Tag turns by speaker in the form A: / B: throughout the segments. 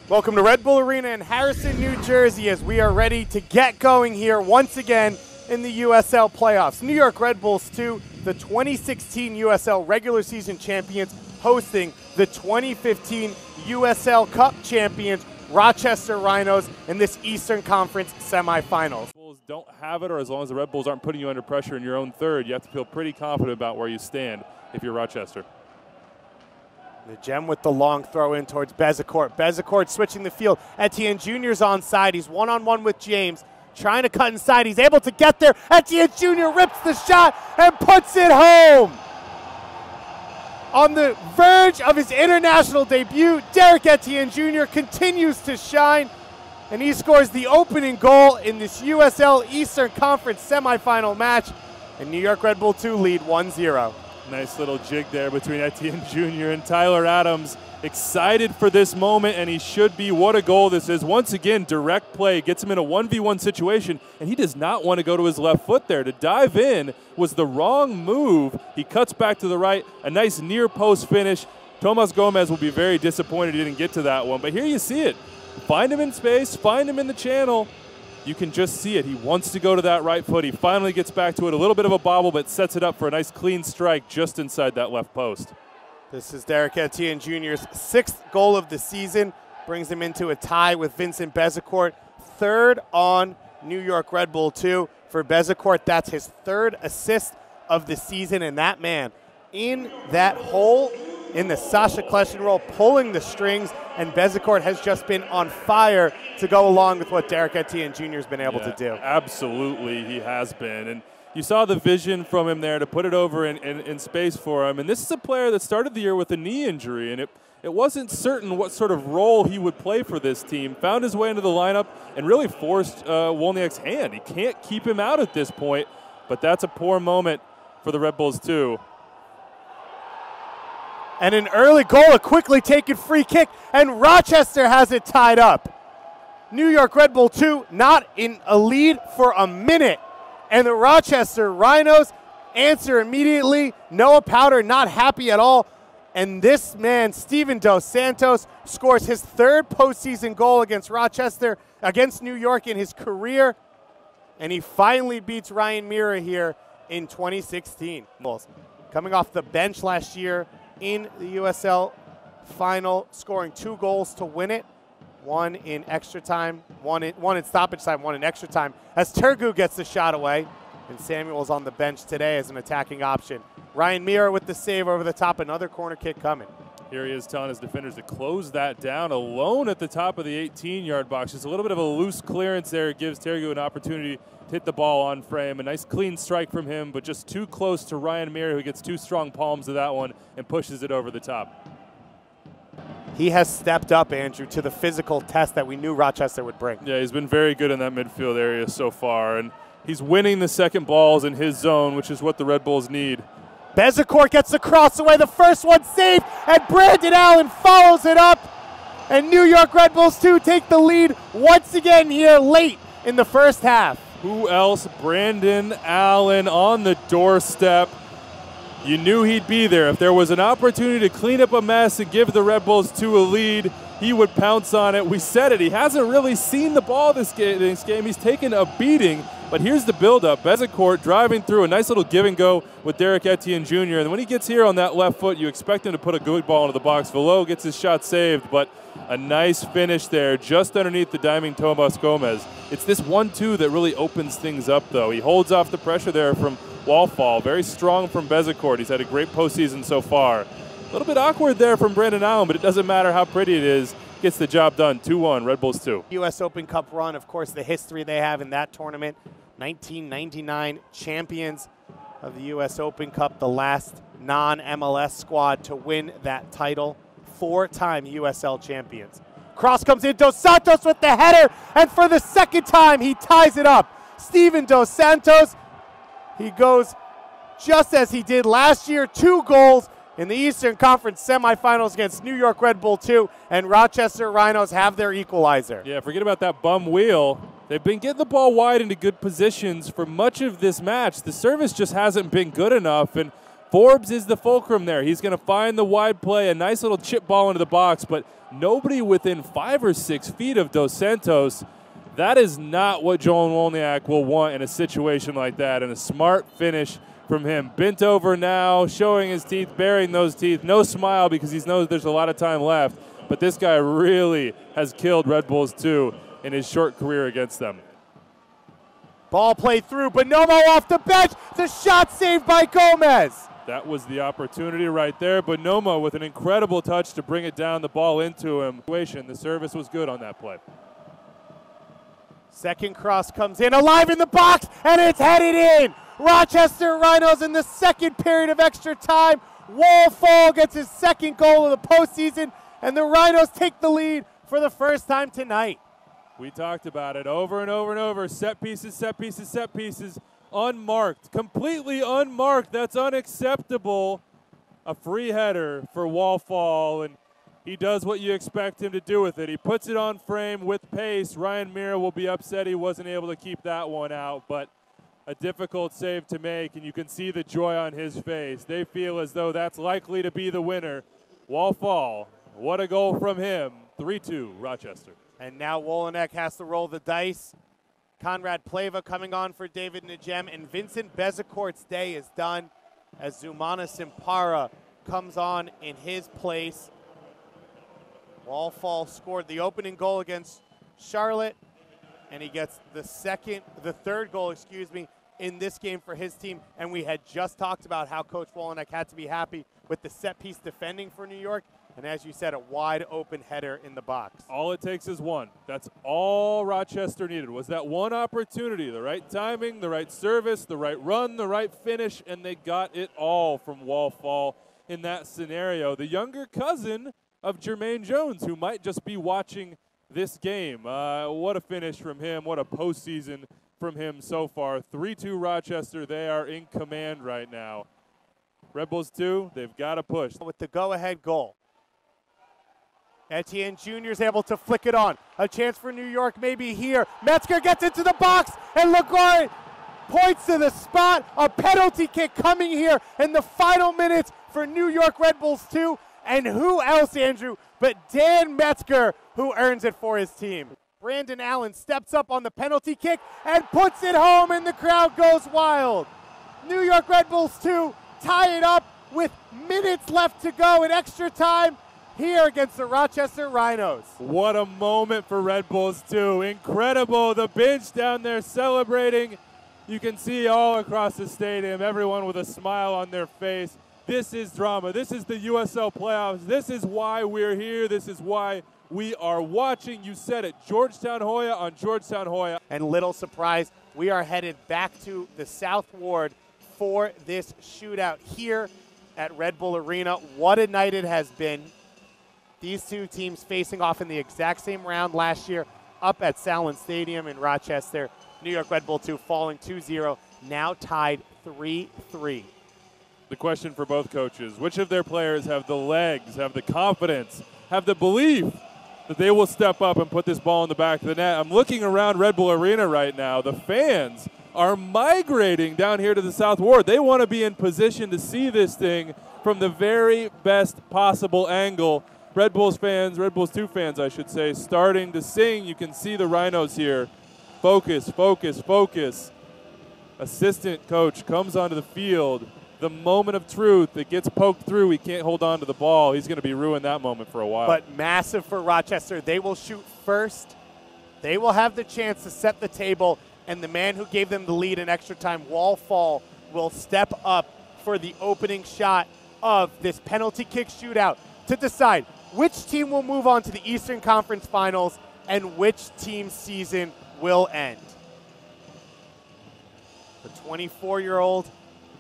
A: Welcome to Red Bull Arena in Harrison, New Jersey, as we are ready to get going here once again in the USL playoffs. New York Red Bulls 2, the 2016 USL regular season champions, hosting the 2015 USL Cup champions, Rochester Rhinos, in this Eastern Conference semifinals.
B: Bulls don't have it, or as long as the Red Bulls aren't putting you under pressure in your own third, you have to feel pretty confident about where you stand if you're Rochester.
A: The gem with the long throw in towards Bezecourt. Bezecourt switching the field. Etienne Jr.'s onside. He's one-on-one with James. Trying to cut inside. He's able to get there. Etienne Jr. rips the shot and puts it home. On the verge of his international debut, Derek Etienne Jr. continues to shine, and he scores the opening goal in this USL Eastern Conference semifinal match, and New York Red Bull 2 lead 1-0.
B: Nice little jig there between Etienne Jr. and Tyler Adams. Excited for this moment, and he should be. What a goal this is. Once again, direct play gets him in a 1v1 situation, and he does not want to go to his left foot there. To dive in was the wrong move. He cuts back to the right. A nice near post finish. Tomas Gomez will be very disappointed he didn't get to that one, but here you see it. Find him in space, find him in the channel. You can just see it. He wants to go to that right foot. He finally gets back to it. A little bit of a bobble, but sets it up for a nice clean strike just inside that left post.
A: This is Derek Etienne Jr.'s sixth goal of the season. Brings him into a tie with Vincent Bezecourt. Third on New York Red Bull 2. For Bezecourt, that's his third assist of the season. And that man in that hole in the Sacha Kljestan role, pulling the strings, and Bezecourt has just been on fire to go along with what Derek Etienne Jr. has been able to do.
B: Absolutely, he has been. And you saw the vision from him there to put it over in space for him. And this is a player that started the year with a knee injury, and it wasn't certain what sort of role he would play for this team. Found his way into the lineup and really forced Wolniak's hand. He can't keep him out at this point, but that's a poor moment for the Red Bulls too.
A: And an early goal, a quickly taken free kick, and Rochester has it tied up. New York Red Bull 2 not in a lead for a minute, and the Rochester Rhinos answer immediately. Noah Powder not happy at all, and this man, Steven Dos Santos, scores his third postseason goal against Rochester, against New York in his career, and he finally beats Ryan Meara here in 2016. Coming off the bench last year in the USL final, scoring 2 goals to win it. One in extra time, one in stoppage time, one in extra time, as Turgu gets the shot away, and Samuel's on the bench today as an attacking option. Ryan Meara with the save over the top, another corner kick coming.
B: Here he is telling his defenders to close that down, alone at the top of the 18-yard box. Just a little bit of a loose clearance there. It gives Turgu an opportunity to hit the ball on frame. A nice clean strike from him, but just too close to Ryan Meara, who gets 2 strong palms of that one and pushes it over the top.
A: He has stepped up, Andrew, to the physical test that we knew Rochester would bring.
B: Yeah, he's been very good in that midfield area so far, and he's winning the second balls in his zone, which is what the Red Bulls need.
A: Bezecourt gets the cross away, the first one saved, and Brandon Allen follows it up, and New York Red Bulls 2 take the lead once again here late in the first half.
B: Who else? Brandon Allen on the doorstep. You knew he'd be there. If there was an opportunity to clean up a mess and give the Red Bulls 2 a lead, he would pounce on it. We said it. He hasn't really seen the ball this game. He's taken a beating, but here's the buildup. Bezecourt driving through a nice little give and go with Derek Etienne Jr. And when he gets here on that left foot, you expect him to put a good ball into the box. Velo gets his shot saved, but a nice finish there just underneath the diving Tomas Gomez. It's this 1-2 that really opens things up, though. He holds off the pressure there from Wallfall. Very strong from Bezecourt. He's had a great postseason so far. A little bit awkward there from Brandon Allen, but it doesn't matter how pretty it is. Gets the job done. 2-1, Red Bulls 2.
A: U.S. Open Cup run, of course, the history they have in that tournament. 1999 champions of the U.S. Open Cup, the last non-MLS squad to win that title. 4-time USL champions. Cross comes in, Dos Santos with the header, and for the second time, he ties it up. Steven Dos Santos, he goes just as he did last year, 2 goals in the Eastern Conference semifinals against New York Red Bull 2, and Rochester Rhinos have their equalizer.
B: Yeah, forget about that bum wheel. They've been getting the ball wide into good positions for much of this match. The service just hasn't been good enough, and Forbes is the fulcrum there. He's going to find the wide play, a nice little chip ball into the box, but nobody within 5 or 6 feet of Dos Santos. That is not what Joel Wolniak will want in a situation like that, and a smart finish from him. Bent over now, showing his teeth, baring those teeth. No smile because he knows there's a lot of time left, but this guy really has killed Red Bulls too in his short career against them.
A: Ball played through, Bonomo off the bench. The shot saved by Gomez.
B: That was the opportunity right there. Bonomo with an incredible touch to bring it down, the ball into him. The service was good on that play.
A: Second cross comes in, alive in the box, and it's headed in. Rochester Rhinos in the second period of extra time. Wallfall gets his second goal of the postseason, and the Rhinos take the lead for the first time tonight.
B: We talked about it over and over and over. Set pieces, set pieces, set pieces. Unmarked, completely unmarked. That's unacceptable. A free header for Wallfall, and he does what you expect him to do with it. He puts it on frame with pace. Ryan Meara will be upset he wasn't able to keep that one out, but a difficult save to make, and you can see the joy on his face. They feel as though that's likely to be the winner. Wallfall, what a goal from him. 3-2 Rochester.
A: And now Wolniak has to roll the dice. Conrad Pleva coming on for David Najem, and Vincent Bezecourt's day is done as Zumana Simpara comes on in his place. Wallfall scored the opening goal against Charlotte, and he gets the third goal, in this game for his team. And we had just talked about how Coach Wolniak had to be happy with the set piece defending for New York. And as you said, a wide open header in the box.
B: All it takes is one. That's all Rochester needed, was that one opportunity, the right timing, the right service, the right run, the right finish, and they got it all from Wallfall in that scenario. The younger cousin of Jermaine Jones, who might just be watching this game. What a finish from him. What a postseason from him so far. 3-2 Rochester. They are in command right now. Red Bulls 2, they've got to push.
A: With the go-ahead goal. Etienne Jr. is able to flick it on. A chance for New York maybe here. Metzger gets into the box, and Lagore points to the spot. A penalty kick coming here in the final minutes for New York Red Bulls 2. And who else, Andrew, but Dan Metzger, who earns it for his team. Brandon Allen steps up on the penalty kick and puts it home, and the crowd goes wild. New York Red Bulls 2 tie it up with minutes left to go in extra time here against the Rochester Rhinos.
B: What a moment for Red Bulls 2. Incredible. The bench down there celebrating. You can see all across the stadium, everyone with a smile on their face. This is drama. This is the USL playoffs. This is why we're here. This is why we are watching. You said it, Georgetown Hoya on Georgetown Hoya.
A: And little surprise, we are headed back to the South Ward for this shootout here at Red Bull Arena. What a night it has been. These two teams facing off in the exact same round last year up at Salen Stadium in Rochester. New York Red Bull 2 falling 2-0, now tied 3-3.
B: The question for both coaches, which of their players have the legs, have the confidence, have the belief that they will step up and put this ball in the back of the net? I'm looking around Red Bull Arena right now. The fans are migrating down here to the South Ward. They want to be in position to see this thing from the very best possible angle. Red Bulls fans, Red Bulls 2 fans, I should say, starting to sing. You can see the Rhinos here. Focus, focus, focus. Assistant coach comes onto the field. The moment of truth, it gets poked through. He can't hold on to the ball. He's going to be ruined that moment for a while.
A: But massive for Rochester. They will shoot first. They will have the chance to set the table, and the man who gave them the lead in extra time, Wallfall, will step up for the opening shot of this penalty kick shootout to decide which team will move on to the Eastern Conference Finals and which team's season will end. The 24-year-old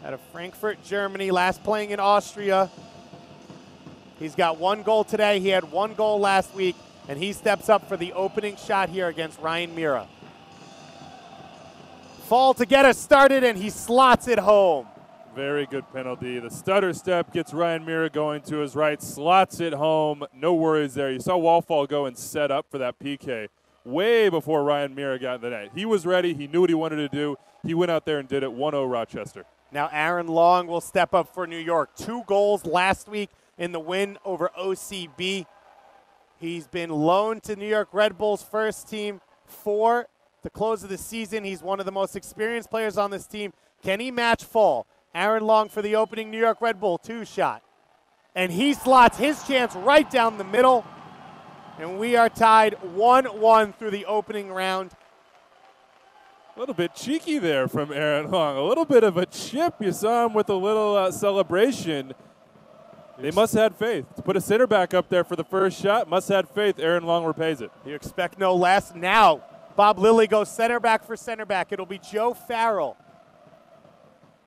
A: out of Frankfurt, Germany, last playing in Austria. He's got one goal today. He had one goal last week, and he steps up for the opening shot here against Ryan Meara. Fall to get us started, and he slots it home.
B: Very good penalty. The stutter step gets Ryan Meara going to his right, slots it home. No worries there. You saw Wallfall go and set up for that PK way before Ryan Meara got in the net. He was ready. He knew what he wanted to do. He went out there and did it. 1-0 Rochester.
A: Now Aaron Long will step up for New York. 2 goals last week in the win over OCB. He's been loaned to New York Red Bulls first team for the close of the season. He's one of the most experienced players on this team. Can he match Fall? Aaron Long for the opening New York Red Bull 2 shot. And he slots his chance right down the middle. And we are tied 1-1 through the opening round.
B: A little bit cheeky there from Aaron Long. A little bit of a chip. You saw him with a little celebration. They must have had faith. To put a center back up there for the first shot, must have had faith. Aaron Long repays it.
A: You expect no less. Now, Bob Lilly goes center back for center back. It'll be Joe Farrell,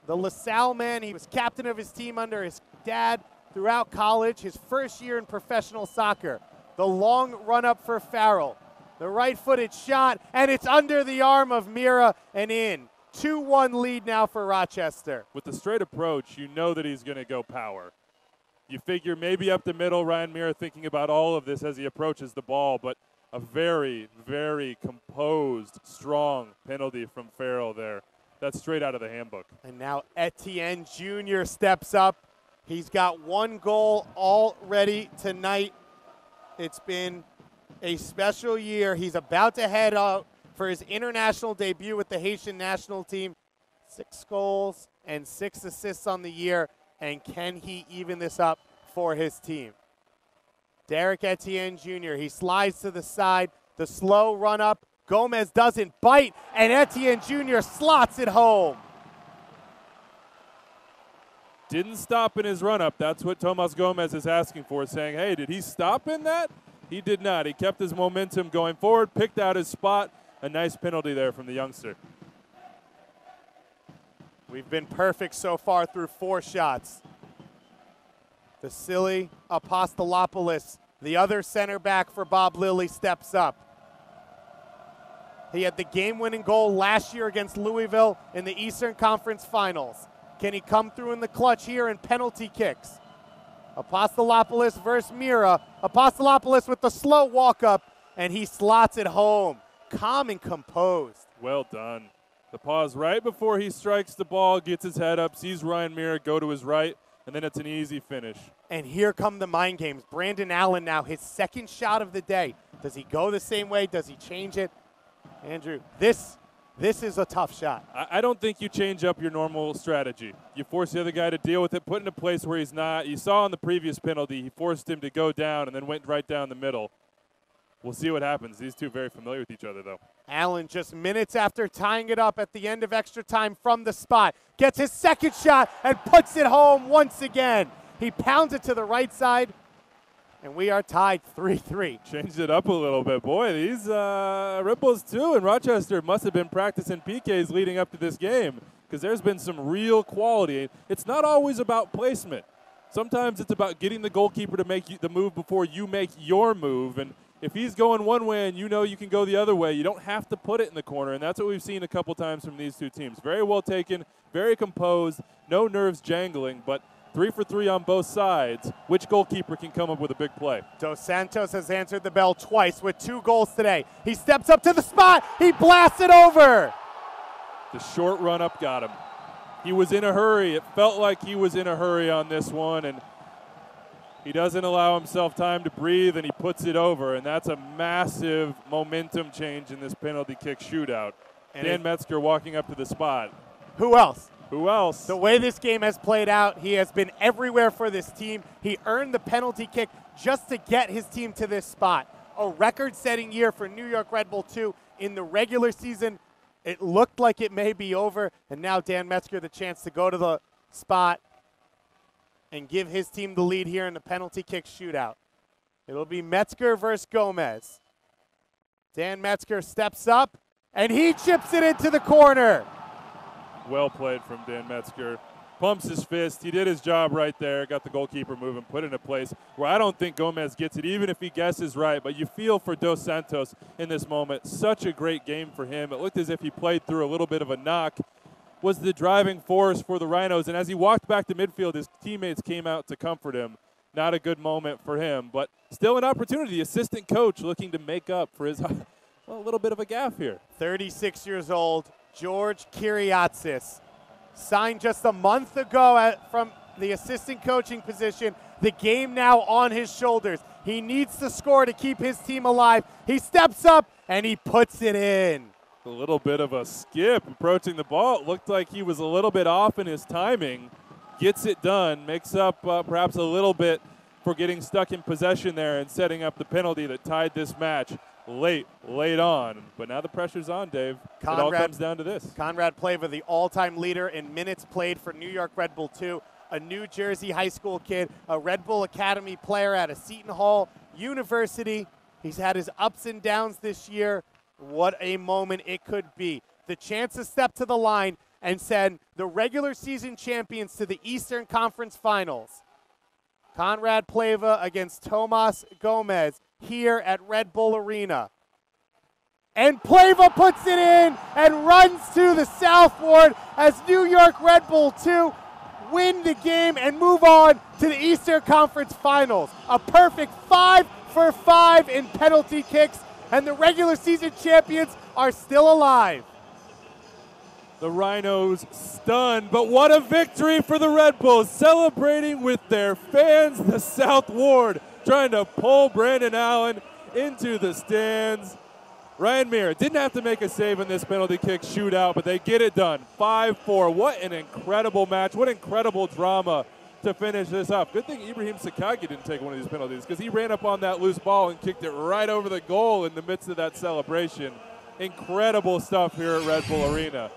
A: the LaSalle man. He was captain of his team under his dad throughout college, his first year in professional soccer. The long run up for Farrell. The right-footed shot, and it's under the arm of Mira and in. 2-1 lead now for Rochester.
B: With the straight approach, you know that he's going to go power. You figure maybe up the middle, Ryan Mira thinking about all of this as he approaches the ball, but a very, very composed, strong penalty from Farrell there. That's straight out of the handbook.
A: And now Etienne Jr. steps up. He's got 1 goal already tonight. It's been a special year. He's about to head out for his international debut with the Haitian national team. 6 goals and 6 assists on the year. And can he even this up for his team? Derek Etienne Jr., he slides to the side. The slow run up. Gomez doesn't bite, and Etienne Jr. slots it home.
B: Didn't stop in his run up. That's what Tomas Gomez is asking for, saying, hey, did he stop in that? He did not. He kept his momentum going forward, picked out his spot. A nice penalty there from the youngster.
A: We've been perfect so far through 4 shots. Vasily Apostolopoulos, the other center back for Bob Lilly, steps up. He had the game-winning goal last year against Louisville in the Eastern Conference Finals. Can he come through in the clutch here in penalty kicks? Apostolopoulos versus Mira. Apostolopoulos with the slow walk-up, and he slots it home. Calm and composed.
B: Well done. The pause right before he strikes the ball, gets his head up, sees Ryan Mira go to his right, and then it's an easy finish.
A: And here come the mind games. Brandon Allen now, his 2nd shot of the day. Does he go the same way? Does he change it? Andrew, this is a tough shot.
B: I don't think you change up your normal strategy. You force the other guy to deal with it, put in a place where he's not. You saw on the previous penalty, he forced him to go down and then went right down the middle. We'll see what happens. These two very familiar with each other, though.
A: Allen just minutes after tying it up at the end of extra time from the spot. Gets his 2nd shot and puts it home once again. He pounds it to the right side, and we are tied 3-3.
B: Changed it up a little bit. Boy, these Red Bulls, too, in Rochester must have been practicing PKs leading up to this game because there's been some real quality. It's not always about placement. Sometimes it's about getting the goalkeeper to make the move before you make your move, and if he's going one way and you know you can go the other way, you don't have to put it in the corner, and that's what we've seen a couple times from these two teams. Very well taken, very composed, no nerves jangling, but 3 for 3 on both sides. Which goalkeeper can come up with a big play?
A: Dos Santos has answered the bell twice with 2 goals today. He steps up to the spot. He blasts it over.
B: The short run up got him. He was in a hurry. It felt like he was in a hurry on this one, and he doesn't allow himself time to breathe, and he puts it over, and that's a massive momentum change in this penalty kick shootout. And Dan Metzger walking up to the spot.
A: Who else?
B: Who else?
A: The way this game has played out, he has been everywhere for this team. He earned the penalty kick just to get his team to this spot. A record-setting year for New York Red Bull 2 in the regular season. It looked like it may be over, and now Dan Metzger the chance to go to the spot and give his team the lead here in the penalty kick shootout. It'll be Metzger versus Gomez. Dan Metzger steps up, and he chips it into the corner.
B: Well played from Dan Metzger. Pumps his fist. He did his job right there. Got the goalkeeper moving, put it in a place where I don't think Gomez gets it, even if he guesses right. But you feel for Dos Santos in this moment. Such a great game for him. It looked as if he played through a little bit of a knock. Was the driving force for the Rhinos. And as he walked back to midfield, his teammates came out to comfort him. Not a good moment for him, but still an opportunity. Assistant coach looking to make up for his a little bit of a gaffe here.
A: 36 years old, George Kiriatsis signed just a month ago from the assistant coaching position. The game now on his shoulders. He needs to score to keep his team alive. He steps up and he puts it in.
B: A little bit of a skip approaching the ball. It looked like he was a little bit off in his timing. Gets it done, makes up perhaps a little bit for getting stuck in possession there and setting up the penalty that tied this match late on. But now the pressure's on, Dave. It all comes down to this.
A: Conrad Pleva, the all-time leader in minutes played for New York Red Bull 2, a New Jersey high school kid, a Red Bull Academy player at a Seton Hall University. He's had his ups and downs this year. What a moment it could be. The chance to step to the line and send the regular season champions to the Eastern Conference Finals. Conrad Pleva against Tomas Gomez here at Red Bull Arena. And Pleva puts it in and runs to the South Ward as New York Red Bull 2 win the game and move on to the Eastern Conference Finals. A perfect 5 for 5 in penalty kicks, and the regular season champions are still alive.
B: The Rhinos stunned, but what a victory for the Red Bulls, celebrating with their fans. The South Ward trying to pull Brandon Allen into the stands. Ryan Meara didn't have to make a save in this penalty kick shootout, but they get it done. 5-4. What an incredible match. What incredible drama to finish this up. Good thing Ibrahim Sakagi didn't take one of these penalties, because he ran up on that loose ball and kicked it right over the goal in the midst of that celebration. Incredible stuff here at Red Bull Arena.